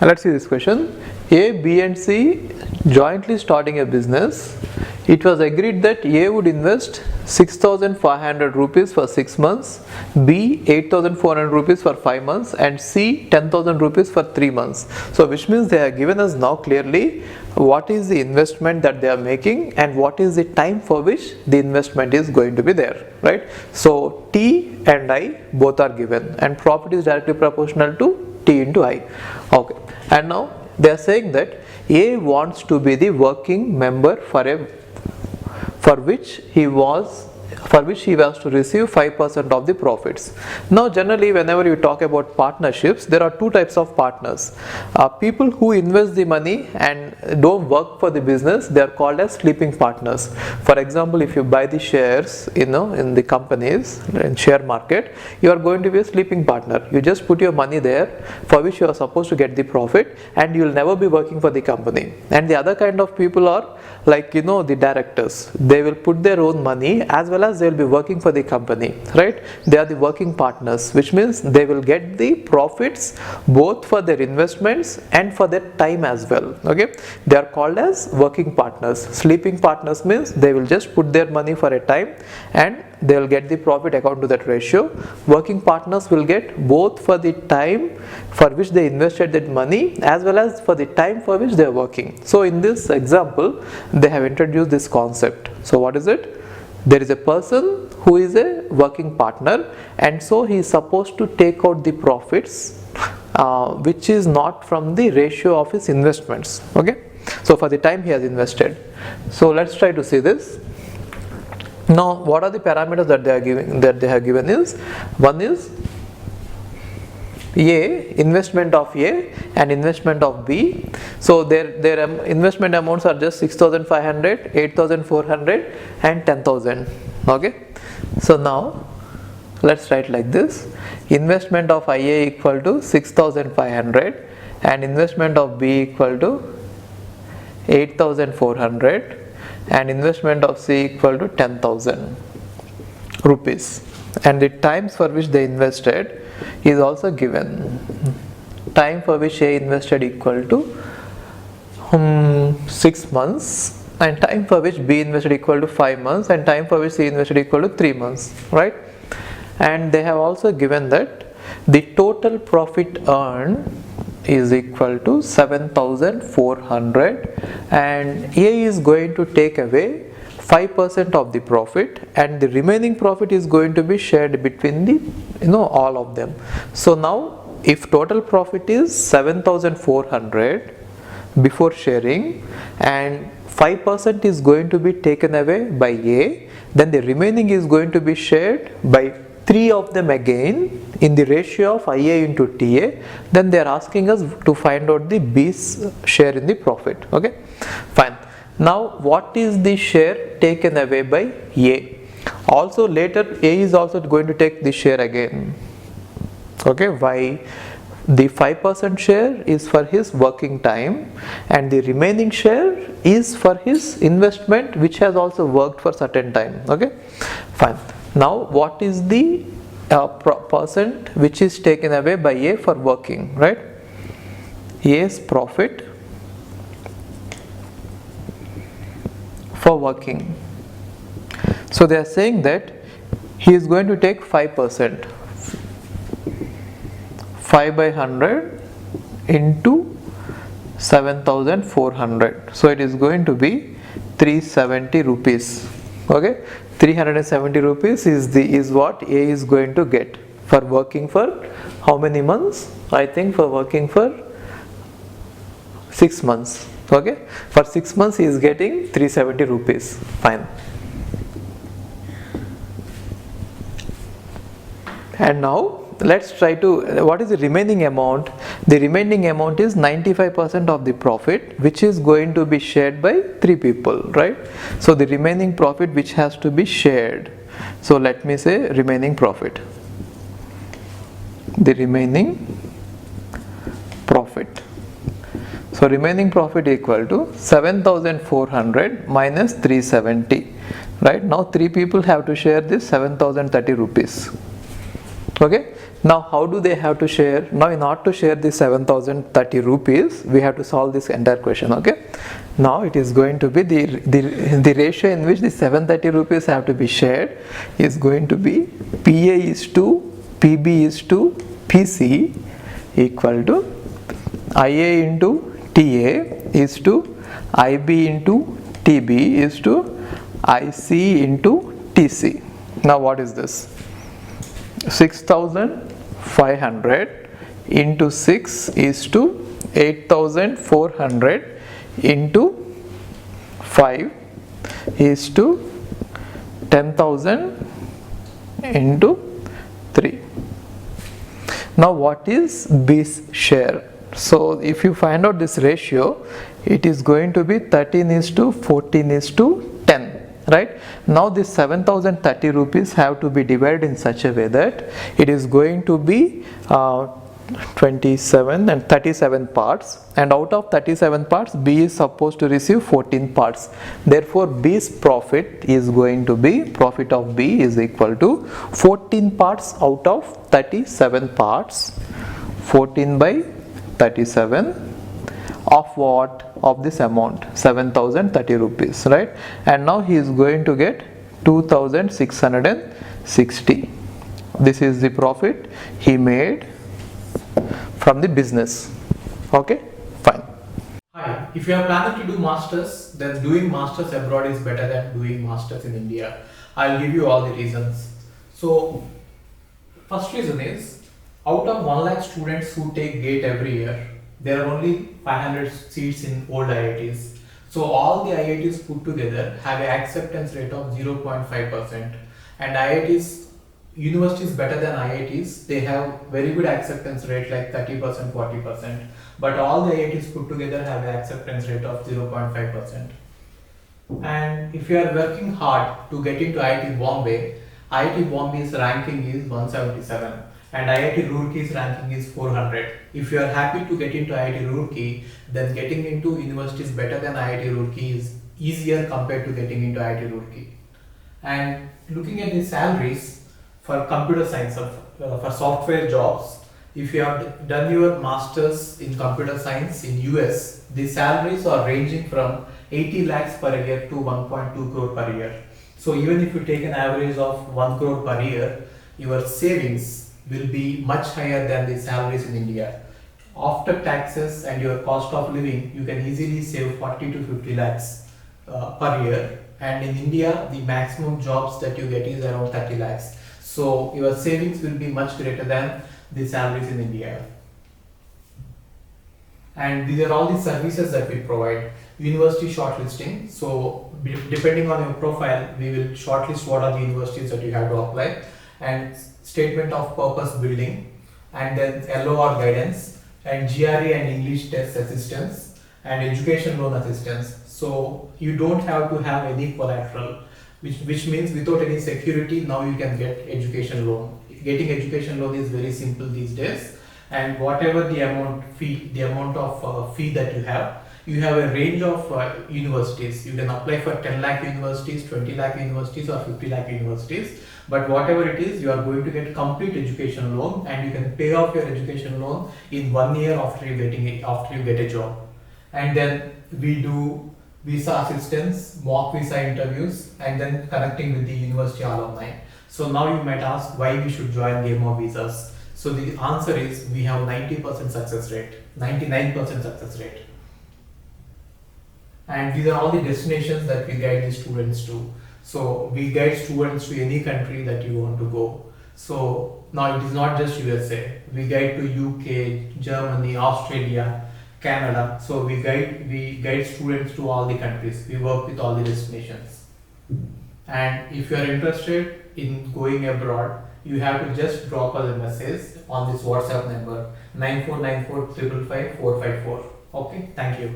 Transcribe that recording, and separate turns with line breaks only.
Let's see this question. A, B and C jointly starting a business. It was agreed that A would invest 6,500 rupees for 6 months, B 8,400 rupees for 5 months and C 10,000 rupees for 3 months. So which means they have given us now clearly what is the investment that they are making and what is the time for which the investment is going to be there, right? So T and I both are given and profit is directly proportional to T into I. Okay, and now they are saying that A wants to be the working member for which he was to receive 5% of the profits. Now generally whenever you talk about partnerships, there are two types of partners. People who invest the money and don't work for the business, they are called as sleeping partners. For example, if you buy the shares in the companies in share market, you are going to be a sleeping partner. You just put your money there for which you are supposed to get the profit and you will never be working for the company. And the other kind of people are like the directors. They will put their own money as well as they will be working for the company, right? They are the working partners, which means they will get the profits both for their investments and for their time as well. Okay, they are called as working partners. Sleeping partners means they will just put their money for a time and they will get the profit according to that ratio. Working partners will get both for the time for which they invested that money as well as for the time for which they are working. So in this example they have introduced this concept. So what is it? There is a person who is a working partner and so he is supposed to take out the profits which is not from the ratio of his investments. Okay, so for the time he has invested. So let's try to see this. Now what are the parameters that they have given is, one is A, investment of A and investment of B. So their investment amounts are just 6,500, 8,400 and 10,000. Okay, so now let's write like this. Investment of IA equal to 6,500 and investment of B equal to 8,400 and investment of C equal to 10,000 rupees, and the times for which they invested is also given. Time for which A invested equal to 6 months and time for which B invested equal to 5 months and time for which C invested equal to 3 months, right? And they have also given that the total profit earned is equal to 7,400 and A is going to take away 5% of the profit and the remaining profit is going to be shared between the all of them. So now if total profit is 7,400 before sharing and 5% is going to be taken away by A, then the remaining is going to be shared by 3 of them again in the ratio of IA into TA. Then they are asking us to find out the B's share in the profit. Okay, fine. Now what is the share taken away by A? Also later A is also going to take the share again. Okay, why? The 5% share is for his working time and the remaining share is for his investment which has also worked for certain time. Okay, fine. Now what is the percent which is taken away by A for working, right? A's profit for working. So they are saying that he is going to take 5%, 5 by 100 into 7,400. So it is going to be 370 rupees. Okay, 370 rupees is what A is going to get for working for how many months? I think for working for 6 months. Okay, for 6 months he is getting 370 rupees. Fine. And now let's try to, what is the remaining amount? The remaining amount is 95% of the profit which is going to be shared by 3 people, right? So the remaining profit which has to be shared. So let me say remaining profit. The remaining profit. So remaining profit equal to 7,400 minus 370, right? Now 3 people have to share this 7,030 rupees. Okay, Now how do they have to share? Now in order to share this 7030 rupees, we have to solve this entire question. Okay, now it is going to be the ratio in which the 730 rupees have to be shared is going to be PA is to PB is to PC equal to IA into TA is to IB into TB is to IC into TC. Now what is this? 6500 into 6 is to 8400 into 5 is to 10,000 into 3. Now what is B's share? So if you find out this ratio, it is going to be 13 is to 14 is to 10. Right? Now this 7030 rupees have to be divided in such a way that it is going to be 27 and 37 parts, and out of 37 parts B is supposed to receive 14 parts. Therefore B's profit is going to be, profit of B is equal to 14 parts out of 37 parts, 14 by 37 of what? Of this amount 7030 rupees, right? And now he is going to get 2660. This is the profit he made from the business. Okay, fine.
Hi, if you are planning to do masters, then doing masters abroad is better than doing masters in India. I'll give you all the reasons. So first reason is, out of 1 lakh students who take GATE every year, there are only 500 seats in old IITs. So all the IITs put together have an acceptance rate of 0.5%, and IITs, universities better than IITs, they have very good acceptance rate like 30%, 40%, but all the IITs put together have an acceptance rate of 0.5%. And if you are working hard to get into IIT Bombay's ranking is 177. And IIT Roorkee's ranking is 400. If you are happy to get into IIT Roorkee, then getting into universities better than IIT Roorkee is easier compared to getting into IIT Roorkee. And looking at the salaries for computer science, for software jobs, if you have done your masters in computer science in US, the salaries are ranging from 80 lakhs per year to 1.2 crore per year. So even if you take an average of 1 crore per year, your savings will be much higher than the salaries in India. After taxes and your cost of living, you can easily save 40 to 50 lakhs per year. And in India, the maximum jobs that you get is around 30 lakhs. So your savings will be much greater than the salaries in India. And these are all the services that we provide. University shortlisting. So depending on your profile, we will shortlist what are the universities that you have to apply. And statement of purpose building, and then LOR guidance, and GRE and English test assistance, and education loan assistance. So you don't have to have any collateral, which means without any security, now you can get education loan. Getting education loan is very simple these days, and whatever the amount of fee that you have a range of universities. You can apply for 10 lakh universities, 20 lakh universities, or 50 lakh universities. But whatever it is, you are going to get complete education loan, and you can pay off your education loan in 1 year after you get a job. And then we do visa assistance, mock visa interviews, and then connecting with the university alumni. So now you might ask why we should join Game of Visas. So the answer is, we have 90% success rate, 99% success rate. And these are all the destinations that we guide the students to. So we guide students to any country that you want to go. So now it is not just USA. We guide to UK, Germany, Australia, Canada. So we guide students to all the countries. We work with all the destinations. And if you are interested in going abroad, you have to just drop us a message on this WhatsApp number 9494 555 454. Okay, thank you.